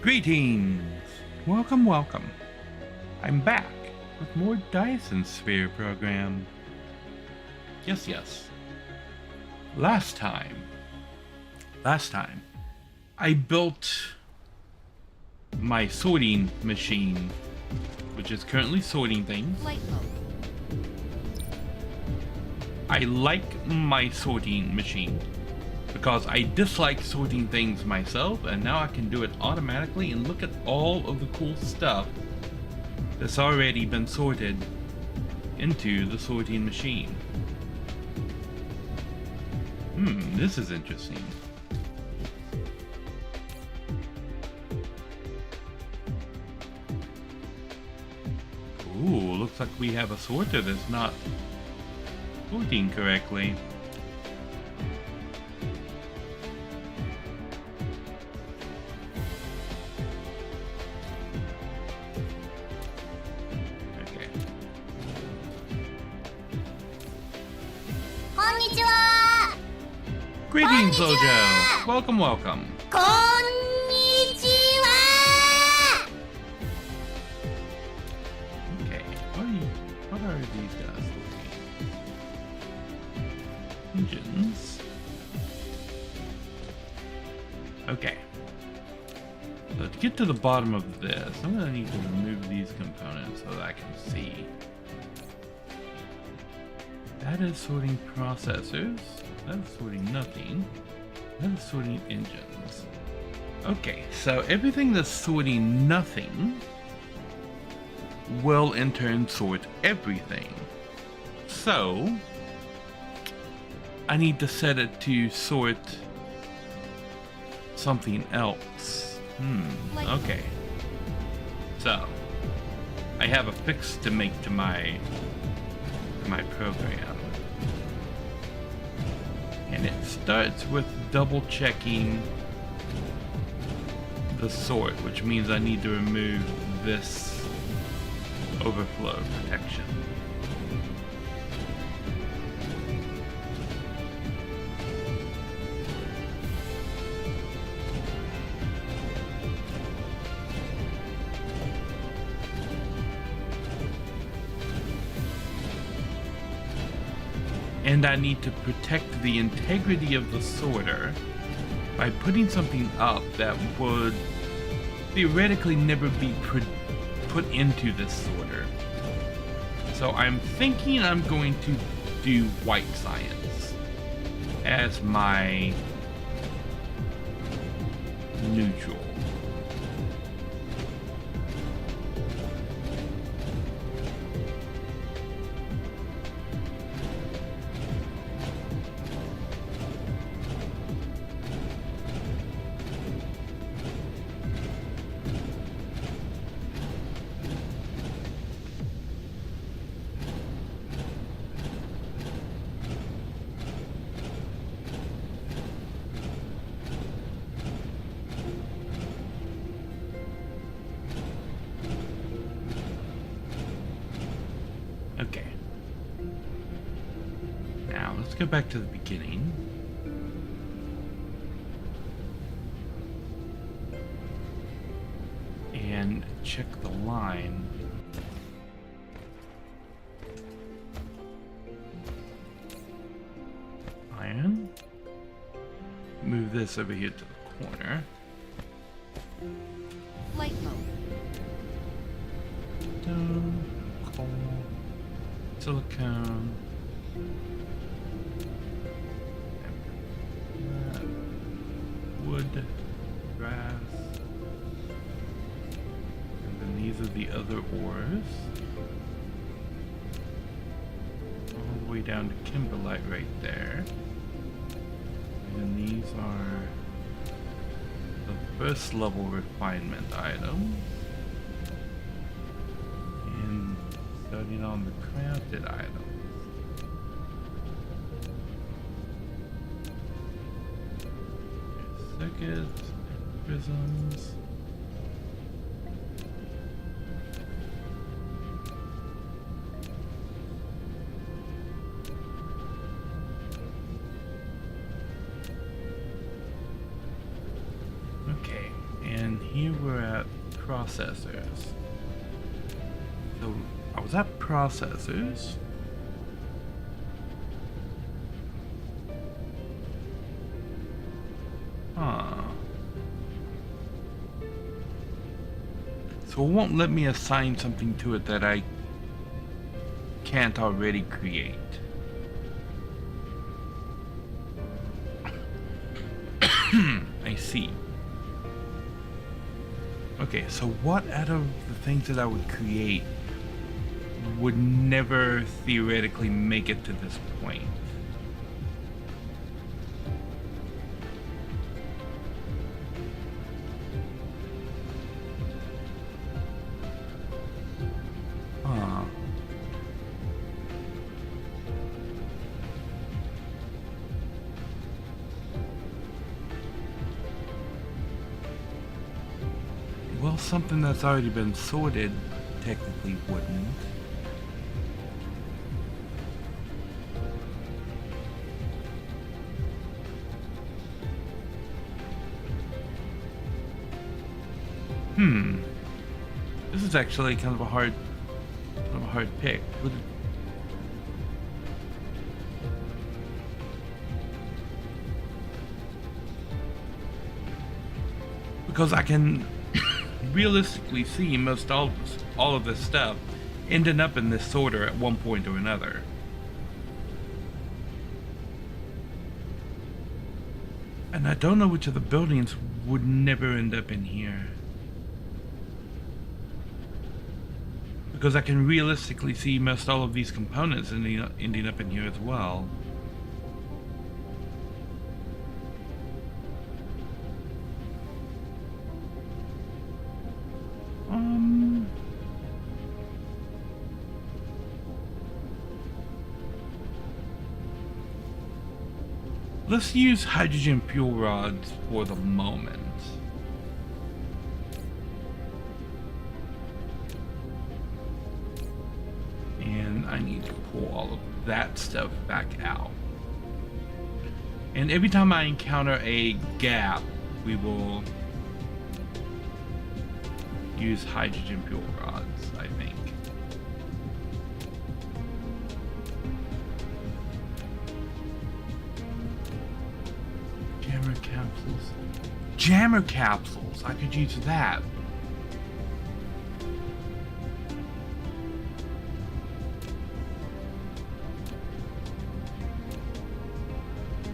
Greetings! Welcome, welcome. I'm back with more Dyson Sphere program. Yes. Last time, I built my sorting machine, which is currently sorting things. Flight mode. I like my sorting machine because I dislike sorting things myself, and now I can do it automatically and look at all of the cool stuff that's already been sorted into the sorting machine. This is interesting. Ooh, looks like we have a sorter that's not sorting correctly. Okay. Konnichiwa! Greetings, Ojo! Welcome, welcome. Konnichiwa! Okay, what are these guys looking? Engines. Okay. So to get to the bottom of this, I'm gonna need to remove these components so that I can see. That is sorting processors. That is sorting nothing. That is sorting engines. Okay, so everything that's sorting nothing will in turn sort everything. So I need to set it to sort something else. Okay. So I have a fix to make to my program. And it starts with double checking the sort, which means I need to remove this overflow protection. And I need to protect the integrity of the sorter by putting something up that would theoretically never be put into this sorter. So I'm thinking I'm going to do white science as my neutral. Okay. Now, let's go back to the beginning. And check the line. Iron. Move this over here to the corner. Flight mode. Stone, coal, silicone. Wood, grass. And then these are the other ores. All the way down to kimberlite right there. And these are the first level refinement items. And starting on the crafted items. Circuits, prisms. Okay, and here we're at processors. So I was at processors. Huh. So it won't let me assign something to it that I can't already create. I see. Okay, so what out of the things that I would create would never theoretically make it to this point? Huh. Well, something that's already been sorted technically wouldn't. This is actually kind of a hard pick. Because I can realistically see most all of this stuff ending up in this sorter at one point or another. And I don't know which of the buildings would never end up in here. Because I can realistically see most all of these components ending up in here as well. Let's use hydrogen fuel rods for the moment. And I need to pull all of that stuff back out. And every time I encounter a gap, we will use hydrogen fuel rods, I think. Jammer capsules. Jammer capsules! I could use that.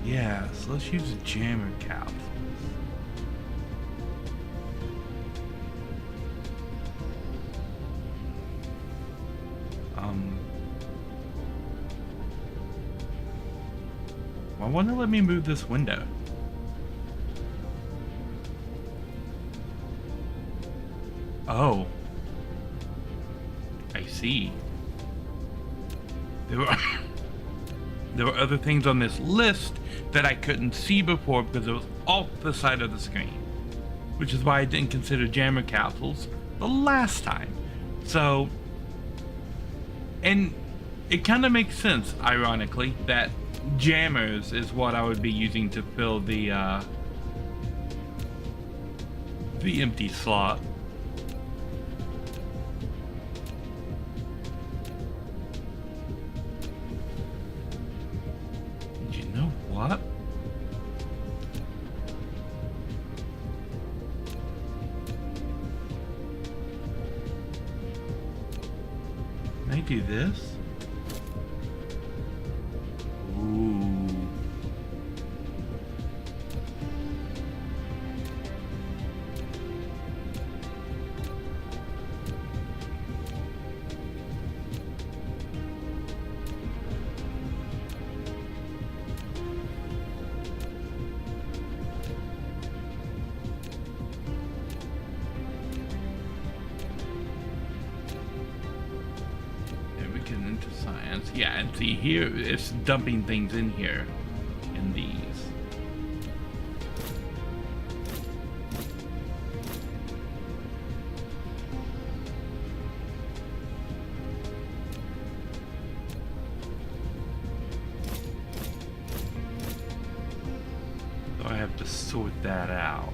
Yeah, so let's use the jammer capsules. I want to let me move this window. Oh, I see. There were other things on this list that I couldn't see before because it was off the side of the screen, which is why I didn't consider jammer capsules the last time. So, and it kind of makes sense, ironically, that jammers is what I would be using to fill the empty slot. And you know what? Can I do this? Yeah, and see here, it's dumping things in here, in these. So I have to sort that out.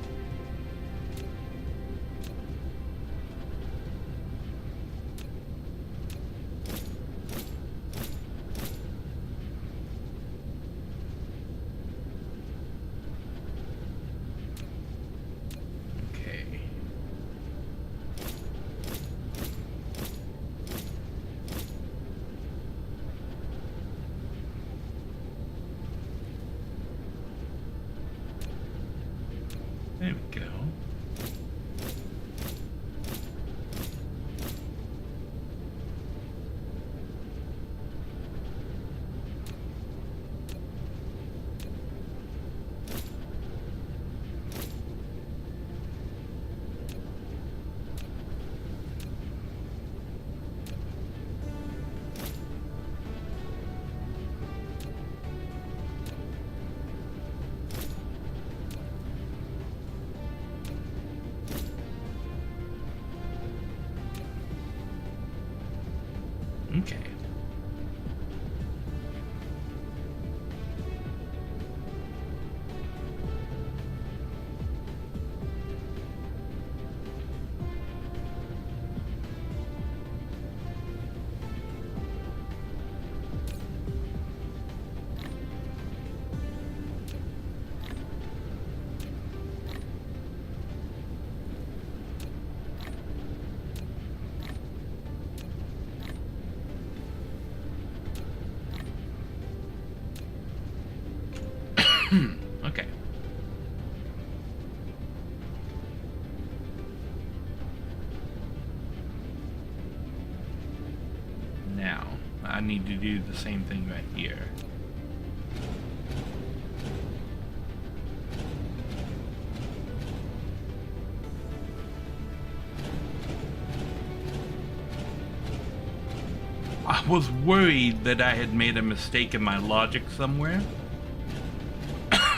There we go. Okay. Okay. Now, I need to do the same thing right here. I was worried that I had made a mistake in my logic somewhere.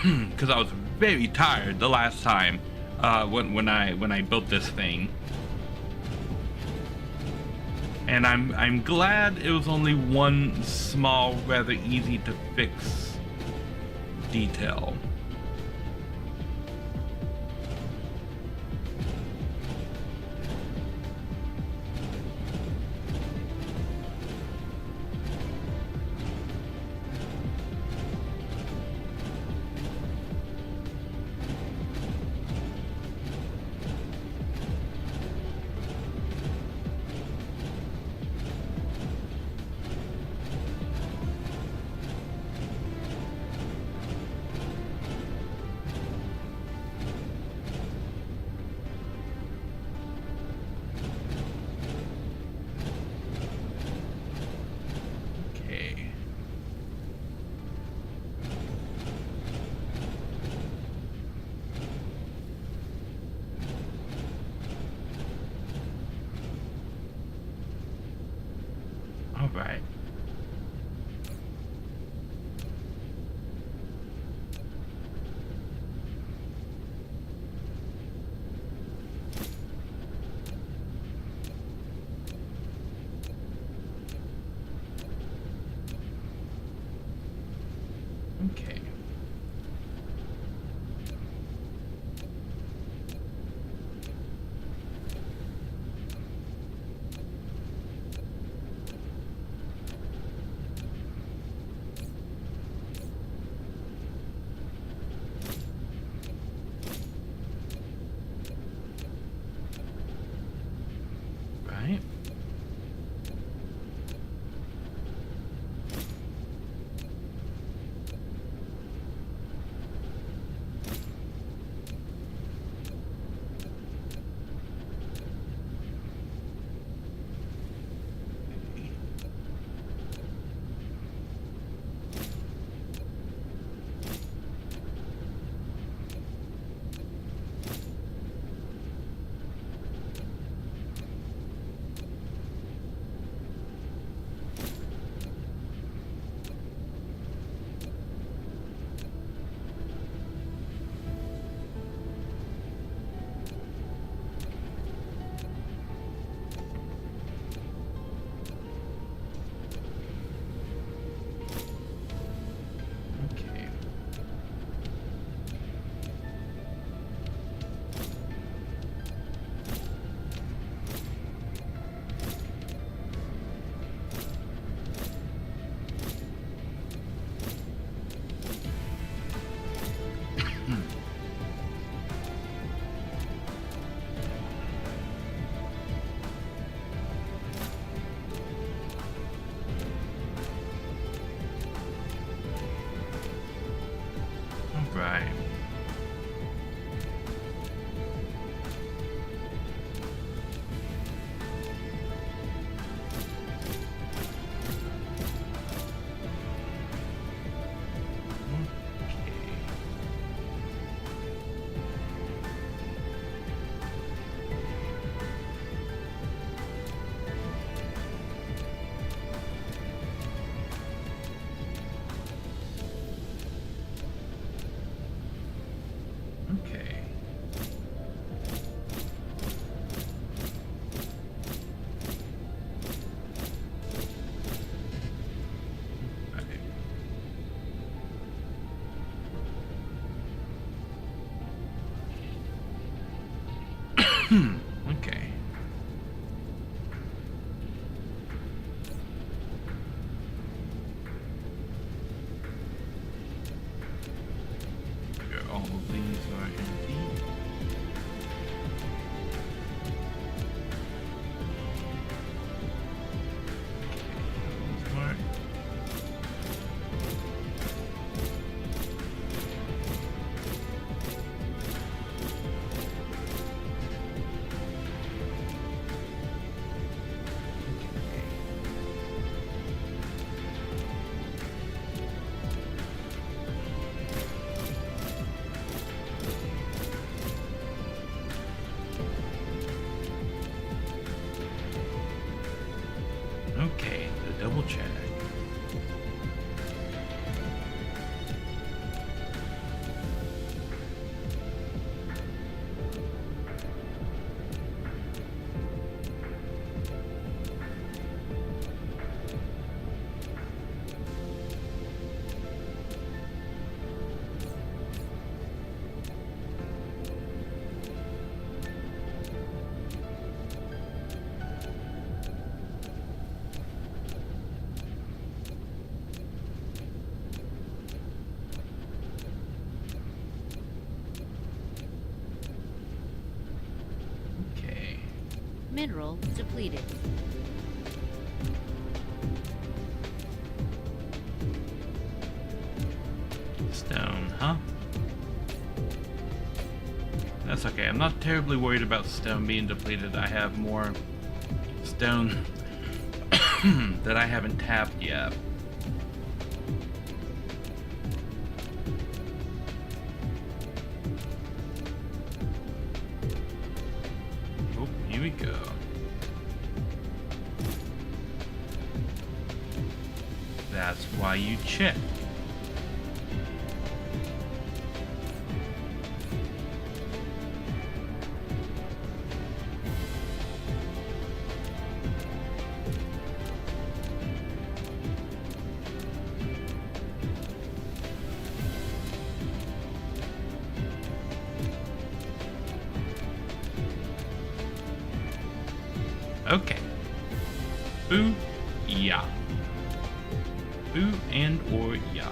Because I was very tired the last time when I built this thing, and I'm glad it was only one small, rather easy to fix detail. Right. Okay. Right. Right. Okay. Here, all of these are empty. Smart. Okay, the double check. Okay. Mineral depleted. Stone, huh? That's okay. I'm not terribly worried about stone being depleted. I have more stone that I haven't tapped yet. Oh, here we go. That's why you check. Okay. Boo, yeah. Boo and or yeah.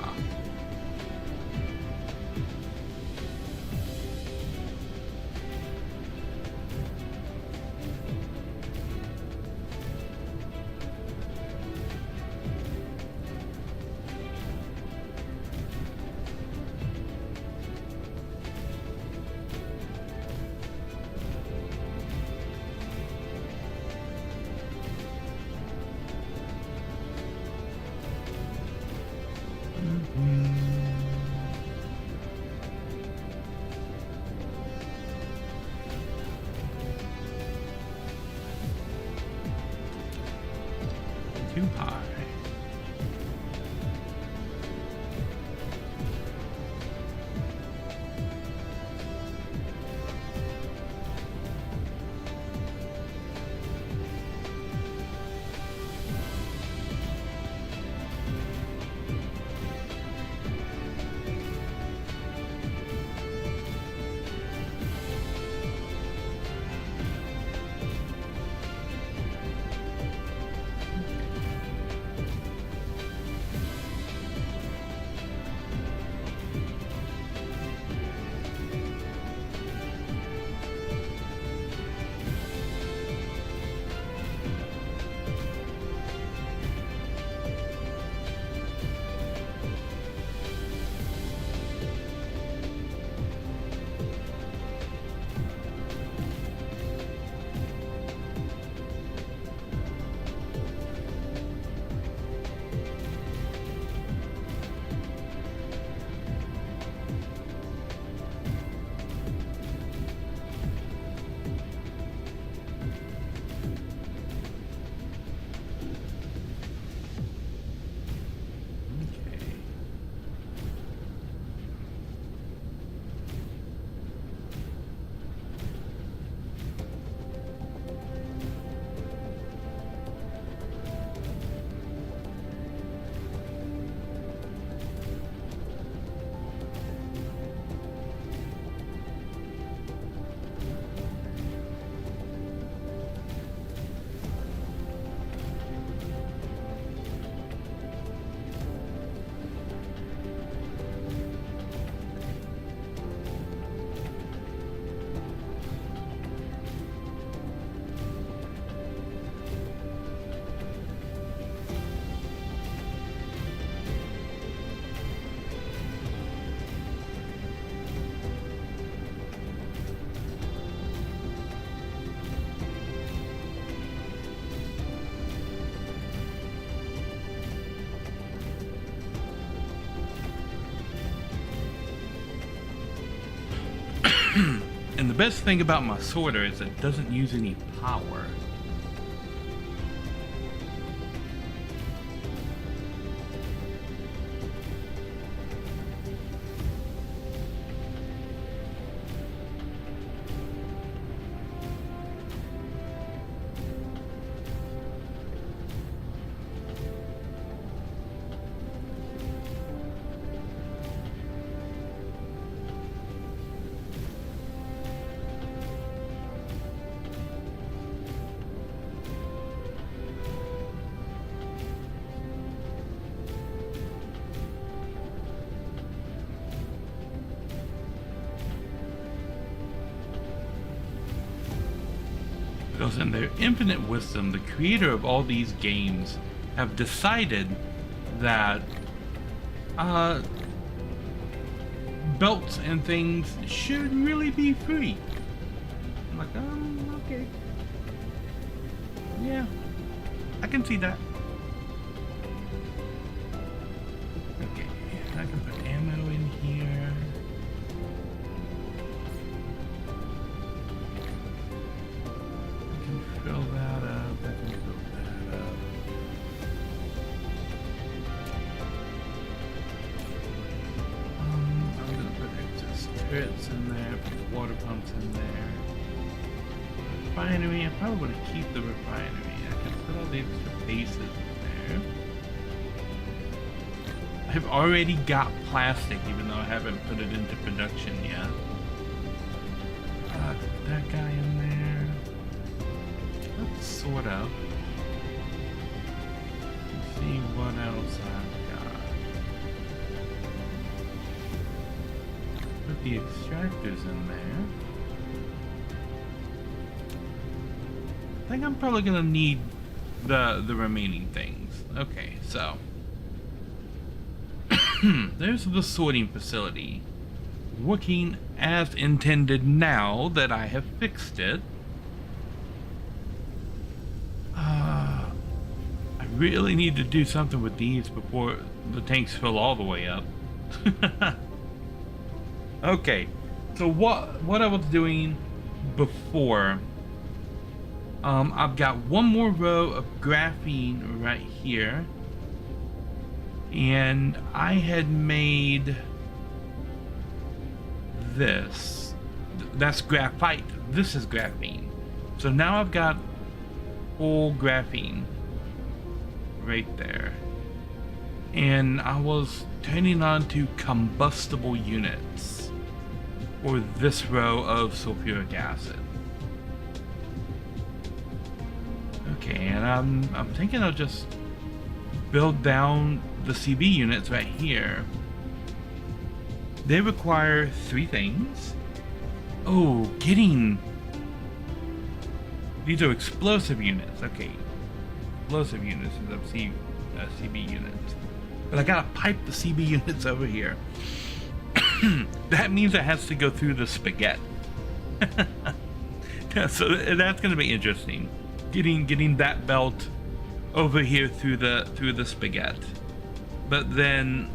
And the best thing about my sorter is it doesn't use any power. Because in their infinite wisdom, the creator of all these games have decided that belts and things should really be free. I'm like, okay. Yeah, I can see that. Okay, I can put ammo in here. Fill that up. I can fill that up. I'm gonna put excess turrets in there, put water pumps in there. Refinery, I'm probably gonna keep the refinery. I can put all the extra bases in there. I've already got plastic, even though I haven't put it into production yet. Put that guy in there. Sort of. Let's see what else I've got. Put the extractors in there. I think I'm probably gonna need the remaining things. Okay, so there's the sorting facility, working as intended now that I have fixed it. I really need to do something with these before the tanks fill all the way up. Okay, so what I was doing before, I've got one more row of graphene right here, and I had made this. That's graphite. This is graphene. So now I've got full graphene right there, and I was turning on to combustible units for this row of sulfuric acid. Okay, and I'm thinking I'll just build down the CB units right here. They require 3 things. Oh, these are explosive units. Okay, explosive units is of CB units. But I gotta pipe the CB units over here. That means it has to go through the spaghetti. So that's gonna be interesting. Getting that belt over here through the spaghetti. But then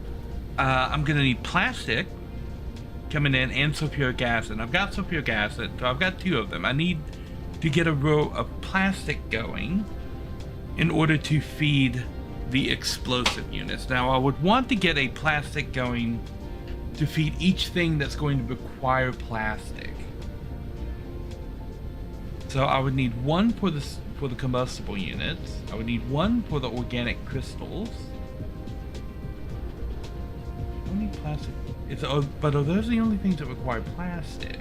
I'm gonna need plastic coming in and sulfuric acid. I've got sulfuric acid, so I've got 2 of them. I need to get a row of plastic going in order to feed the explosive units. Now I would want to get a plastic going to feed each thing that's going to require plastic. So I would need 1 for the combustible units. I would need 1 for the organic crystals. I don't need plastic. But are those the only things that require plastic?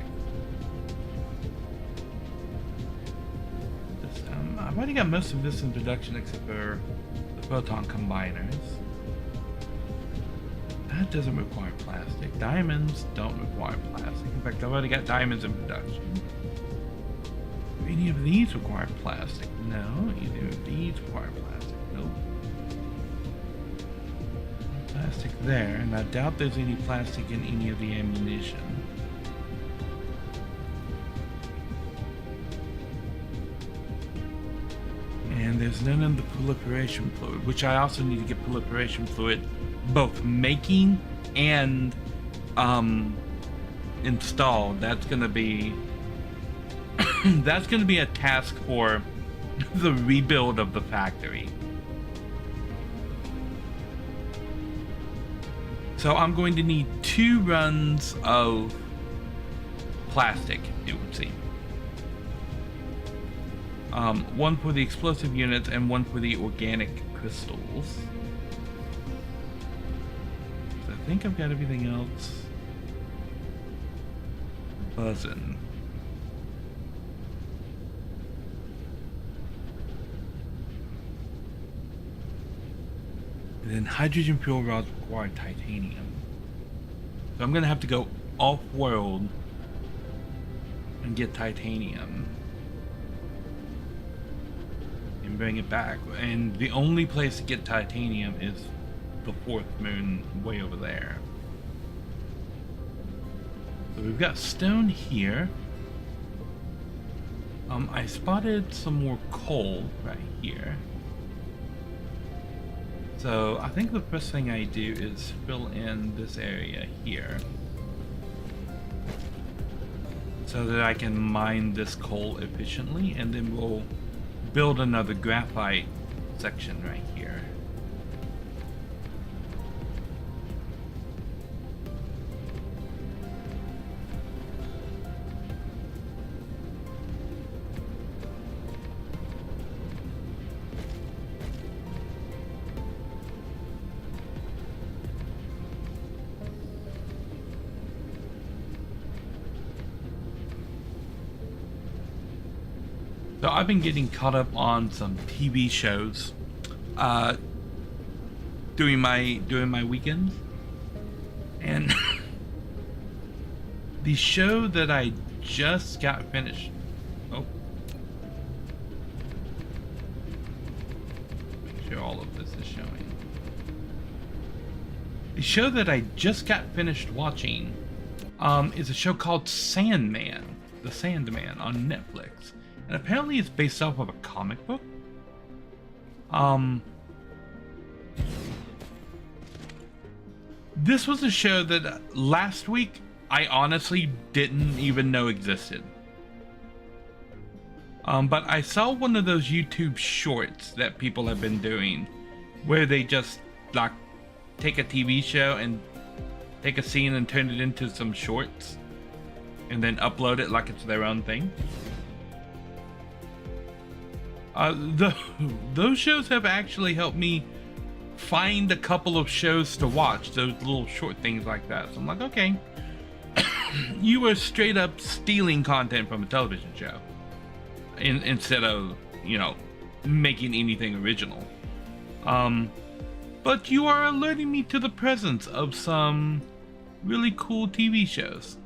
I've already got most of this in production except for the photon combiners. That doesn't require plastic. Diamonds don't require plastic. In fact, I've already got diamonds in production. Do any of these require plastic? No. Either of these require plastic. Nope. No plastic there, and I doubt there's any plastic in any of the ammunition. And there's none in the proliferation fluid, which I also need to get proliferation fluid both making and installed, that's gonna be that's gonna be a task for the rebuild of the factory. So I'm going to need 2 runs of plastic, it would seem. One for the explosive units and one for the organic crystals. So I think I've got everything else buzzing. And then hydrogen fuel rods require titanium. So I'm gonna have to go off-world and get titanium and bring it back. And the only place to get titanium is the 4th moon way over there. So we've got stone here. I spotted some more coal right here. So I think the first thing I do is fill in this area here so that I can mine this coal efficiently, and then we'll build another graphite section right here. So I've been getting caught up on some TV shows during my weekends, and the show that I just got finished. Oh, make sure all of this is showing. The show that I just got finished watching is a show called Sandman, The Sandman on Netflix. And apparently it's based off of a comic book. This was a show that last week I honestly didn't even know existed. But I saw one of those YouTube shorts that people have been doing where they just like take a TV show and take a scene and turn it into some shorts and then upload it like it's their own thing. Those shows have actually helped me find a couple of shows to watch, those little short things like that. So I'm like, okay, you were straight up stealing content from a television show instead of, you know, making anything original. But you are alerting me to the presence of some really cool TV shows.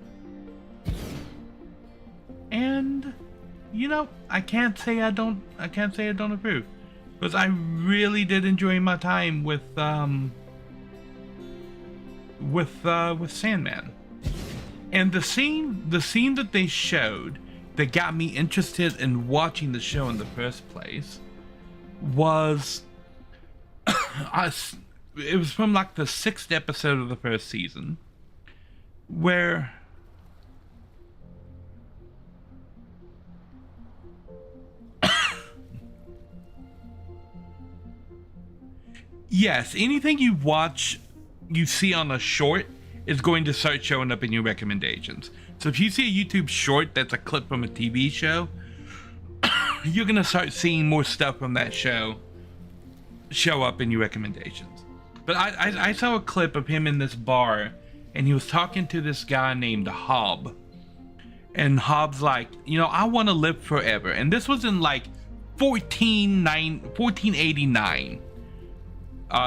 And you know, I can't say I don't approve, because I really did enjoy my time with Sandman. And the scene that they showed that got me interested in watching the show in the first place was it was from like the 6th episode of the first season, where yes, anything you watch, you see on a short is going to start showing up in your recommendations. So if you see a YouTube short that's a clip from a TV show, you're going to start seeing more stuff from that show show up in your recommendations. But I saw a clip of him in this bar, and he was talking to this guy named Hob. And Hob's like, you know, I want to live forever. And this was in like 1489.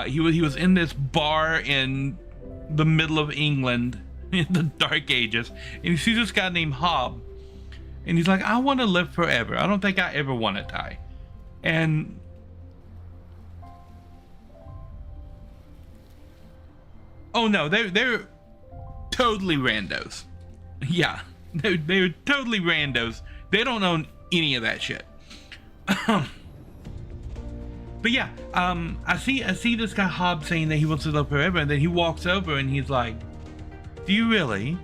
He was in this bar in the middle of England in the Dark Ages, and he sees this guy named Hob, and he's like, I want to live forever. I don't think I ever want to die. And oh no, they're totally randos. Yeah, they're totally randos. They don't own any of that shit. But yeah, I see this guy Hob saying that he wants to live forever, and then he walks over and he's like, do you really?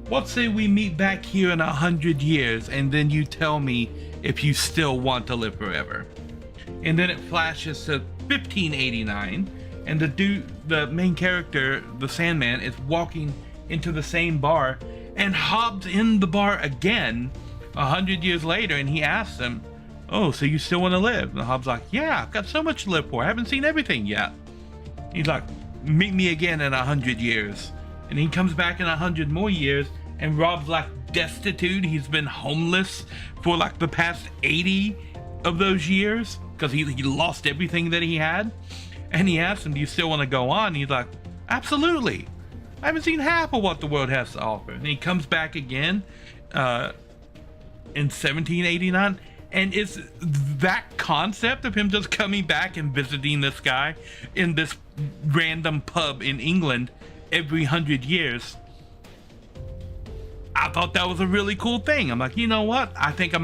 What say we meet back here in 100 years and then you tell me if you still want to live forever? And then it flashes to 1589 and the main character, the Sandman, is walking into the same bar, and Hobbs in the bar again 100 years later, and he asks him, oh, so you still want to live? And Hobbs like, yeah, I've got so much to live for. I haven't seen everything yet. He's like, meet me again in 100 years. And he comes back in 100 more years, and Rob's like destitute. He's been homeless for like the past 80 of those years because he lost everything that he had. And he asks him, do you still want to go on? And he's like, absolutely. I haven't seen half of what the world has to offer. And he comes back again in 1789. And it's that concept of him just coming back and visiting this guy in this random pub in England every 100 years. I thought that was a really cool thing. I'm like, you know what? I think I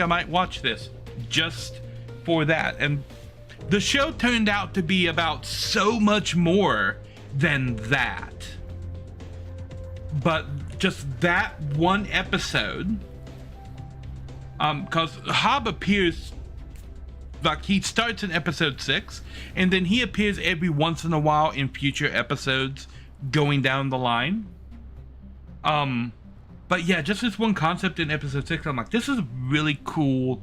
might watch this just for that. And the show turned out to be about so much more than that. But just that one episode, because Hob appears, like he starts in episode 6, and then he appears every once in a while in future episodes going down the line. But yeah, just this one concept in episode 6, I'm like, this is a really cool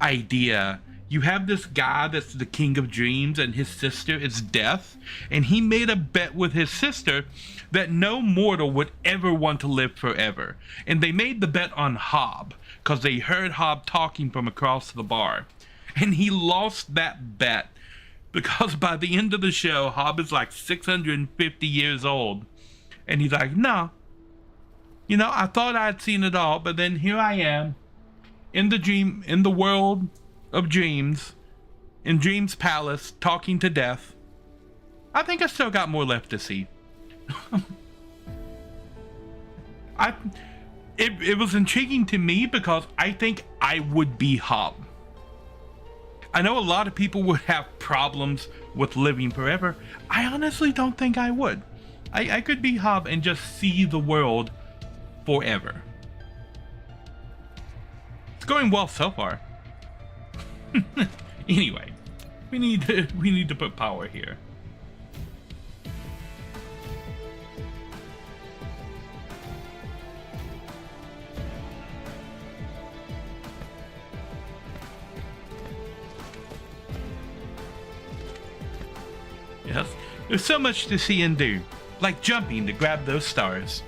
idea. You have this guy that's the king of dreams, and his sister is death, and he made a bet with his sister that no mortal would ever want to live forever. And they made the bet on Hob because they heard Hob talking from across the bar, and he lost that bet because by the end of the show, Hob is like 650 years old, and he's like, no, you know, I thought I'd seen it all, but then here I am in the world of dreams, in Dream's palace, talking to death. I think I still got more left to see. It was intriguing to me because I think I would be Hob. I know a lot of people would have problems with living forever. I honestly don't think I would. I could be Hob and just see the world forever. It's going well so far. Anyway, we need to put power here. Yes, there's so much to see and do, like jumping to grab those stars.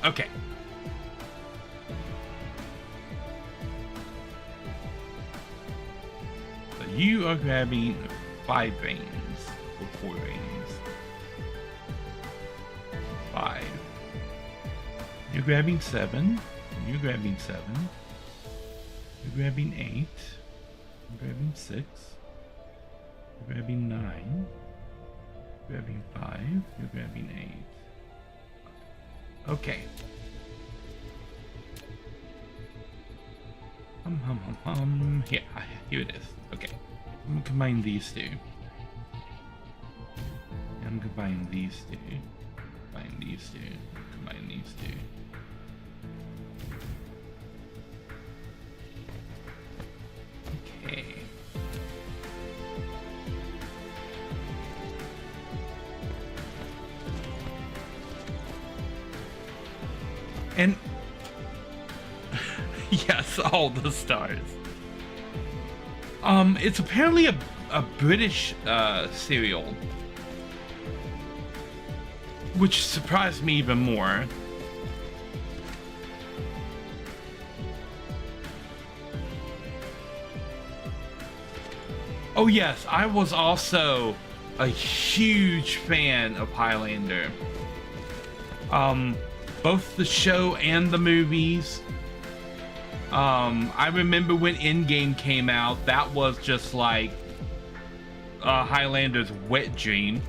Okay. So you are grabbing 5 veins or 4 veins. 5. You're grabbing 7. You're grabbing 7. You're grabbing 8. You're grabbing 6. You're grabbing 9. You're grabbing 5. You're grabbing 8. Okay. Here it is. Okay. I'm gonna combine these two. I'm combining these two. Combine these two. Combine these two. Okay. And yes, all the stars. It's apparently a British serial, which surprised me even more. Oh yes, I was also a huge fan of Highlander. Both the show and the movies. I remember when Endgame came out, that was just like Highlander's wet dream.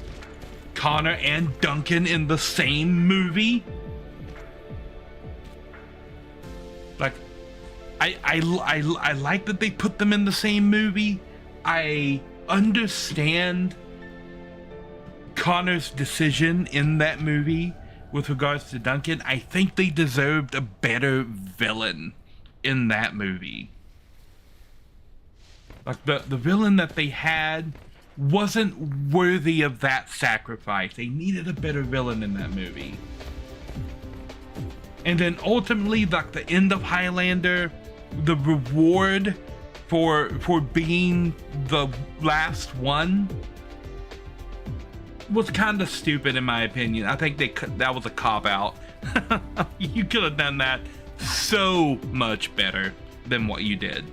Connor and Duncan in the same movie. Like, I like that they put them in the same movie. I understand Connor's decision in that movie with regards to Duncan. I think they deserved a better villain in that movie. Like the villain that they had wasn't worthy of that sacrifice. They needed a better villain in that movie. And then ultimately, like the end of Highlander, the reward for being the last one was kind of stupid in my opinion. I think that was a cop-out. You could have done that so much better than what you did.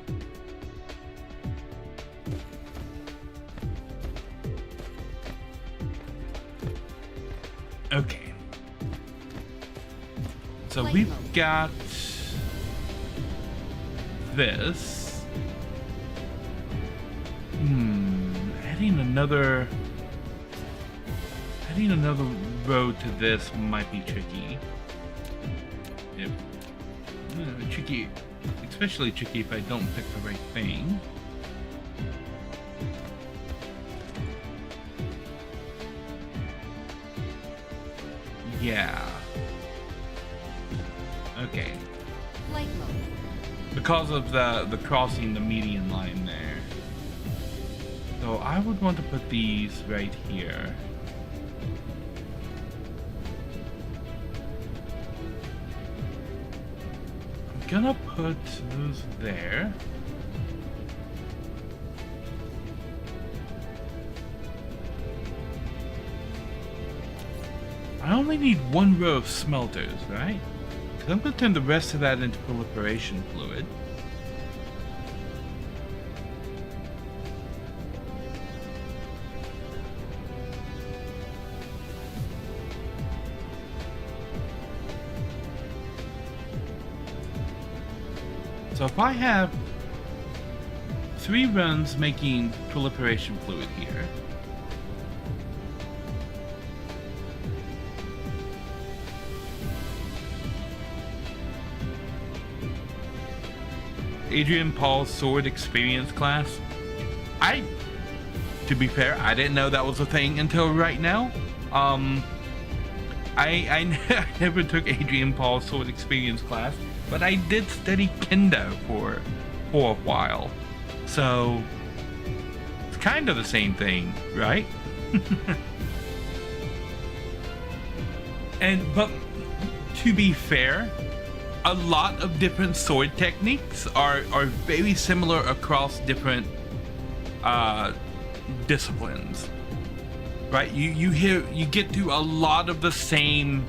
Okay. So we've got this. Adding another road to this might be tricky. Tricky, especially tricky if I don't pick the right thing. Yeah. Okay. Flight mode. Because of the crossing the median line there. So I would want to put these right here. I'm gonna put those there. I only need one row of smelters, right? Because I'm going to turn the rest of that into proliferation fluid. So if I have 3 runs making proliferation fluid here, Adrian Paul's sword experience class. To be fair, I didn't know that was a thing until right now. I never took Adrian Paul's sword experience class, but I did study kendo for a while. So it's kind of the same thing, right? But to be fair, a lot of different sword techniques are very similar across different disciplines, right? You get to a lot of the same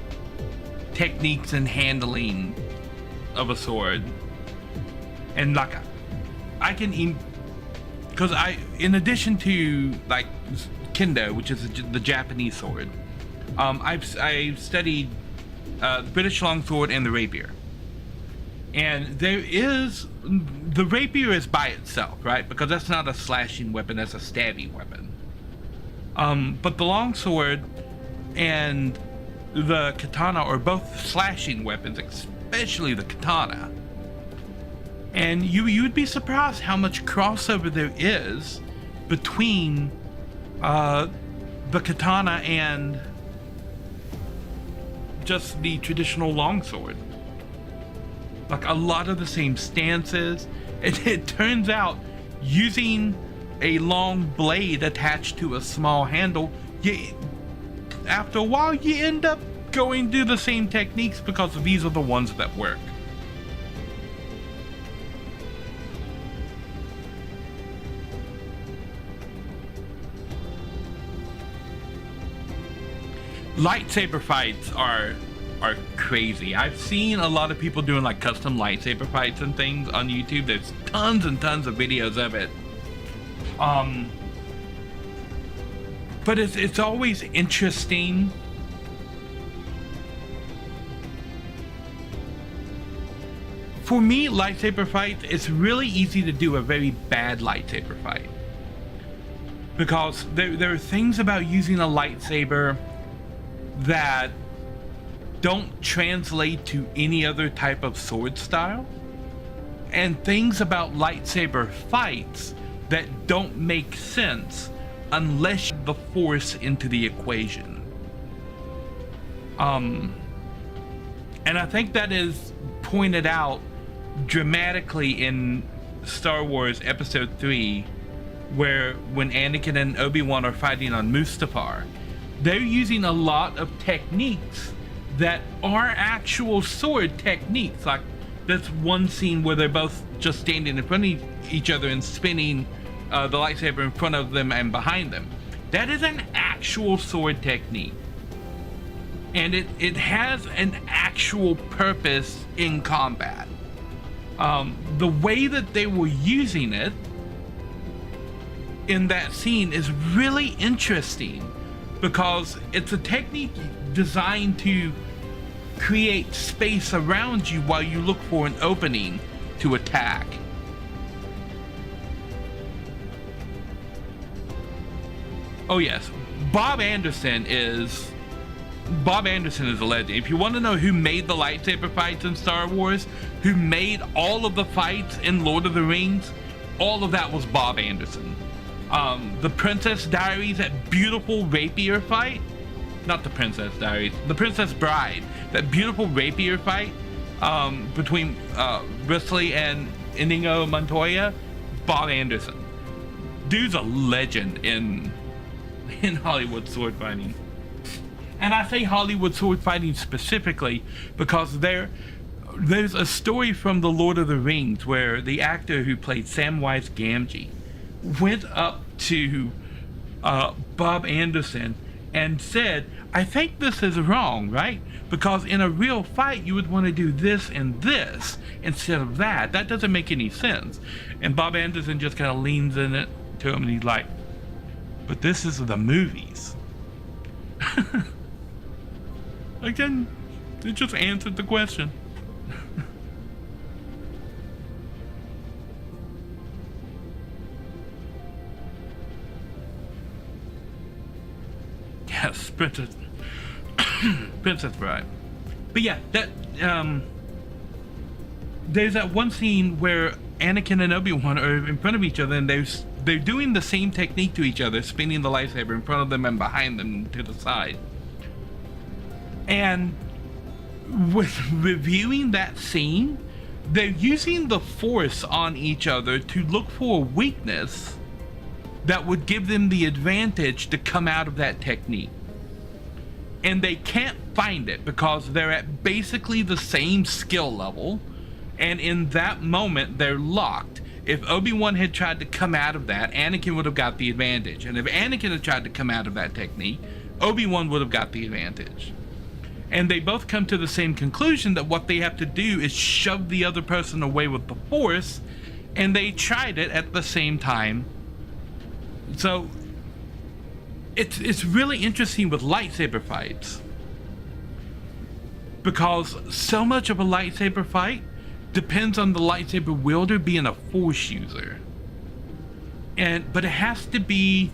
techniques and handling of a sword, and like I can, because in addition to like kendo, which is the Japanese sword, I've studied the British longsword and the rapier. And the rapier is by itself, right? Because that's not a slashing weapon, that's a stabbing weapon. But the longsword and the katana are both slashing weapons, especially the katana. And you would be surprised how much crossover there is between the katana and just the traditional longsword. Like a lot of the same stances. It turns out using a long blade attached to a small handle, after a while you end up going through the same techniques because these are the ones that work. Lightsaber fights are crazy. I've seen a lot of people doing like custom lightsaber fights and things on YouTube. There's tons and tons of videos of it. But it's always interesting. For me, lightsaber fights, it's really easy to do a very bad lightsaber fight. Because there are things about using a lightsaber that don't translate to any other type of sword style, and things about lightsaber fights that don't make sense unless you add the Force into the equation. And I think that is pointed out dramatically in Star Wars Episode 3, where when Anakin and Obi-Wan are fighting on Mustafar, they're using a lot of techniques that are actual sword techniques. Like this one scene where they're both just standing in front of each other and spinning the lightsaber in front of them and behind them. That is an actual sword technique. And it has an actual purpose in combat. The way that they were using it in that scene is really interesting, because it's a technique designed to create space around you while you look for an opening to attack. Oh yes, Bob Anderson is a legend. If you want to know who made the lightsaber fights in Star Wars, who made all of the fights in Lord of the Rings, all of that was Bob Anderson. The Princess Diaries, that beautiful rapier fight, not the Princess Diaries, the Princess Bride, that beautiful rapier fight between Risley and Inigo Montoya, Bob Anderson. Dude's a legend in Hollywood sword fighting. And I say Hollywood sword fighting specifically because there's a story from The Lord of the Rings where the actor who played Samwise Gamgee went up to Bob Anderson and said, I think this is wrong, right? Because in a real fight, you would want to do this and this instead of that. That doesn't make any sense. And Bob Anderson just kind of leans in it to him and he's like, but this is the movies. Again, it just answered the question. Yes, Princess Bride. But yeah, that there's that one scene where Anakin and Obi-Wan are in front of each other, and they're doing the same technique to each other, spinning the lightsaber in front of them and behind them to the side. And with reviewing that scene, they're using the Force on each other to look for a weakness that would give them the advantage to come out of that technique. And they can't find it because they're at basically the same skill level, and in that moment they're locked. If Obi-Wan had tried to come out of that, Anakin would have got the advantage. And if Anakin had tried to come out of that technique, Obi-Wan would have got the advantage. And they both come to the same conclusion that what they have to do is shove the other person away with the Force, and they tried it at the same time. So it's really interesting with lightsaber fights, because so much of a lightsaber fight depends on the lightsaber wielder being a Force user. But it has to be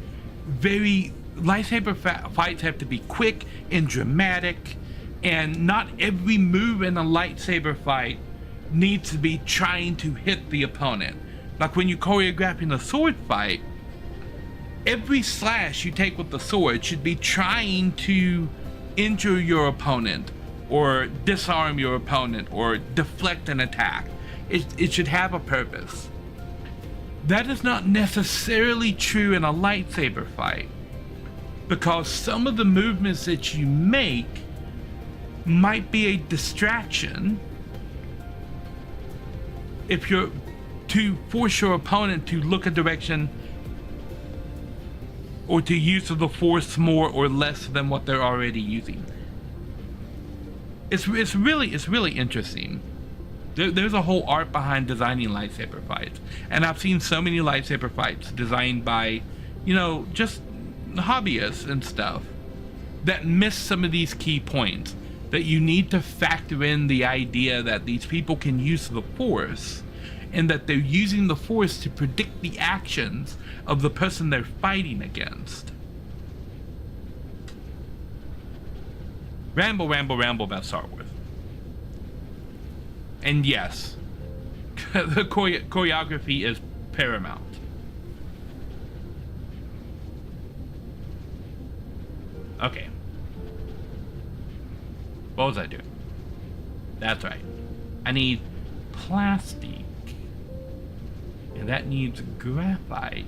lightsaber fights have to be quick and dramatic, and not every move in a lightsaber fight needs to be trying to hit the opponent. Like when you're choreographing a sword fight, every slash you take with the sword should be trying to injure your opponent or disarm your opponent or deflect an attack. It should have a purpose. That is not necessarily true in a lightsaber fight, because some of the movements that you make might be a distraction if you're to force your opponent to look a direction or to use the Force more or less than what they're already using. It's really interesting. There's a whole art behind designing lightsaber fights, and I've seen so many lightsaber fights designed by, just hobbyists and stuff that miss some of these key points. That you need to factor in the idea that these people can use the Force, and that they're using the Force to predict the actions of the person they're fighting against. Ramble about Star Wars. And yes, the choreography is paramount. Okay. What was I doing? That's right. I need plastic. And that needs graphite,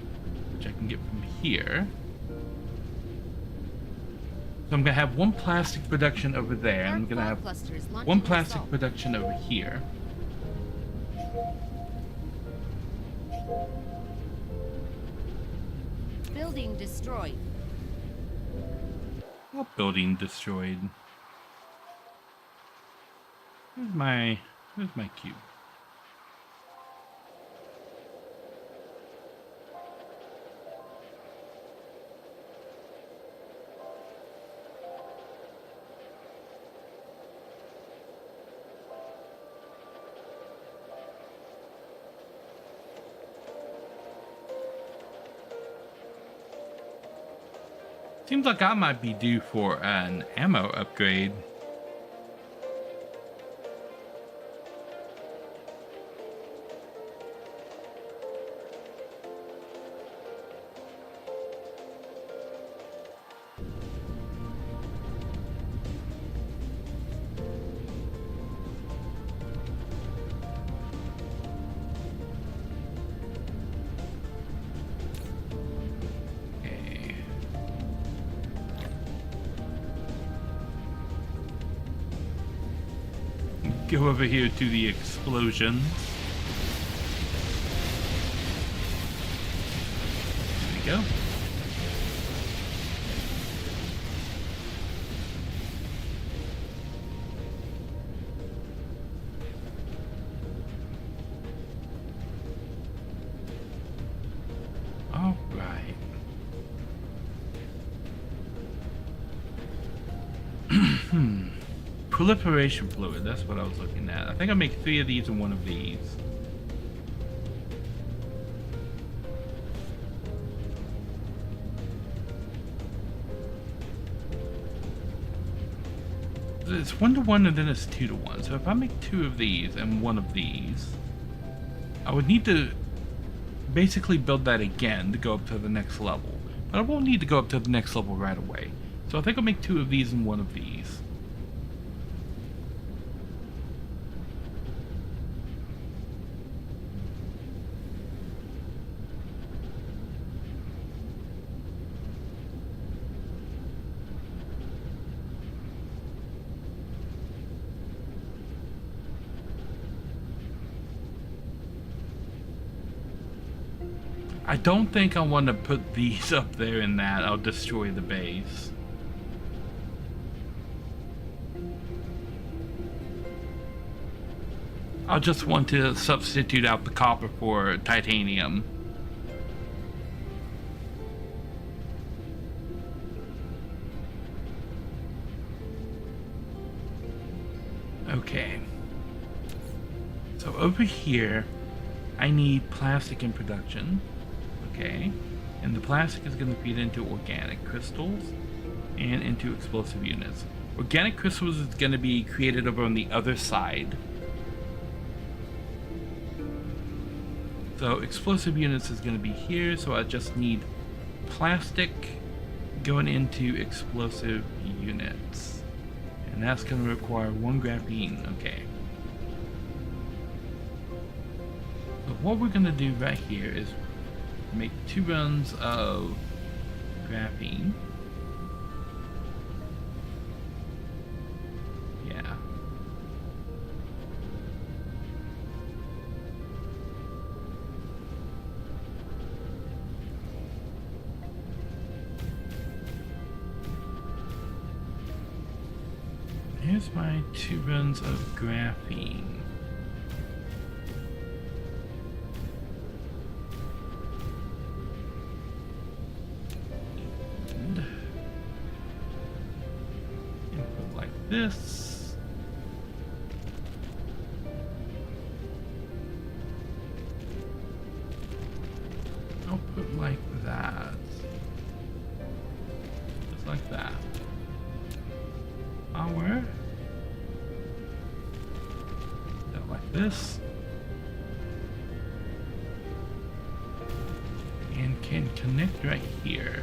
which I can get from here. So I'm going to have one plastic production over there, and I'm going to have one plastic production over here. Building destroyed. Oh, building destroyed. Where's my cube? Seems like I might be due for an ammo upgrade. Go over here to the explosion. There we go. All right. Proliferation fluid, that's what I was looking at. I think I'll make 3 of these and 1 of these. It's 1-to-1 and then it's 2-to-1. So if I make 2 of these and 1 of these, I would need to basically build that again to go up to the next level. But I won't need to go up to the next level right away. So I think I'll make 2 of these and 1 of these. I don't think I want to put these up there in that. I'll destroy the base. I'll just want to substitute out the copper for titanium. Okay. So over here, I need plastic in production. Okay, and the plastic is going to feed into organic crystals and into explosive units. Organic crystals is going to be created over on the other side. So explosive units is going to be here, so I just need plastic going into explosive units. And that's going to require 1 graphene. Okay. So what we're going to do right here is make 2 runs of graphene. Yeah. Here's my 2 runs of graphene. This. I'll put like that. Just like that. Power. That like this. And can connect right here.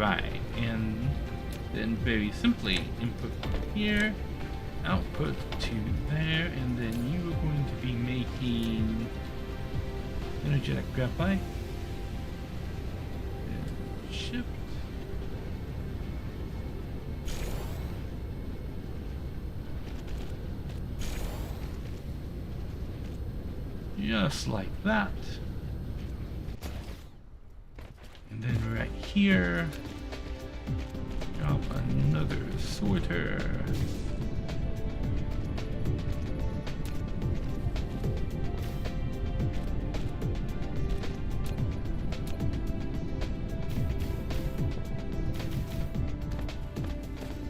Right, and then very simply input here, output to there, and then you are going to be making energetic graphite. And shift. Just like that. And then right here, drop another sorter.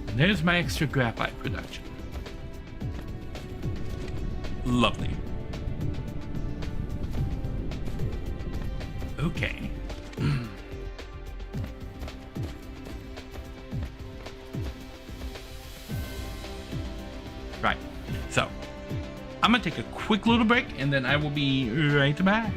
And there's my extra graphite production. Lovely. Okay. Right. So, I'm gonna take a quick little break and then I will be right back.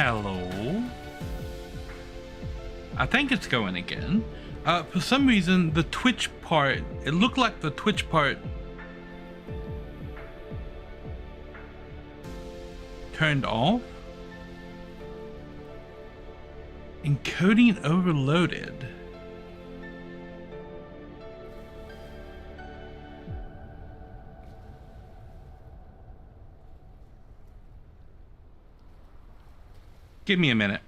Hello. I think it's going again. For some reason, the Twitch part, it looked like the Twitch part turned off. Encoding overloaded. Give me a minute.